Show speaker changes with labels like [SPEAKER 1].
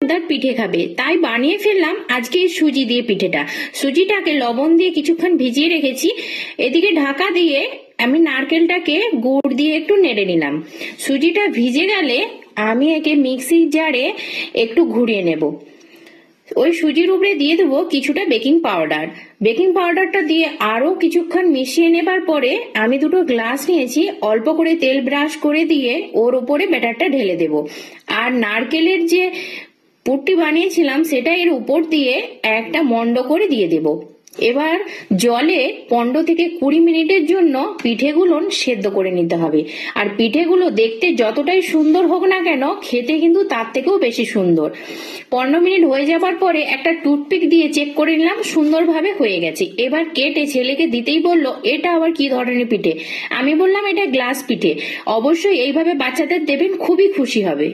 [SPEAKER 1] ময়দার পিঠে খাবে, তাই বানিয়ে ফেললাম আজকে এই সুজি দিয়ে পিঠেটা। সুজিটাকে লবণ দিয়ে কিছুক্ষণ ভিজিয়ে রেখেছি। এদিকে ঢাকা দিয়ে আমি নারকেলটাকে গুড় দিয়ে একটু নেড়ে নিলাম। সুজিটা ভিজে গেলে আমি একে মিক্সির জারে একটু ঘুরিয়ে নেব। ওই সুজির উপরে দিয়ে দেবো কিছুটা বেকিং পাউডার। বেকিং পাউডারটা দিয়ে আরো কিছুক্ষণ মিশিয়ে নেবার পরে আমি দুটো গ্লাস নিয়েছি, অল্প করে তেল ব্রাশ করে দিয়ে ওর উপরে ব্যাটারটা ঢেলে দেব। আর নারকেলের যে পুরটি বানিয়েছিলাম সেটা এর উপর দিয়ে একটা মন্ড করে দিয়ে দেব। এবার জলে 15 থেকে 20 মিনিটের জন্য পিঠেগুলো সেদ্ধ করে নিতে হবে। আর পিঠেগুলো দেখতে যতটাই সুন্দর হোক না কেন, খেতে কিন্তু তার থেকেও বেশি সুন্দর। 15 মিনিট হয়ে যাবার পরে একটা টুথপিক দিয়ে চেক করে নিলাম, সুন্দরভাবে হয়ে গেছে। এবার কেটে ছেলেকে দিতেই বললো, এটা আবার কি ধরনের পিঠে? আমি বললাম এটা গ্লাস পিঠে। অবশ্যই এইভাবে বাচ্চাদের দেবেন, খুবই খুশি হবে।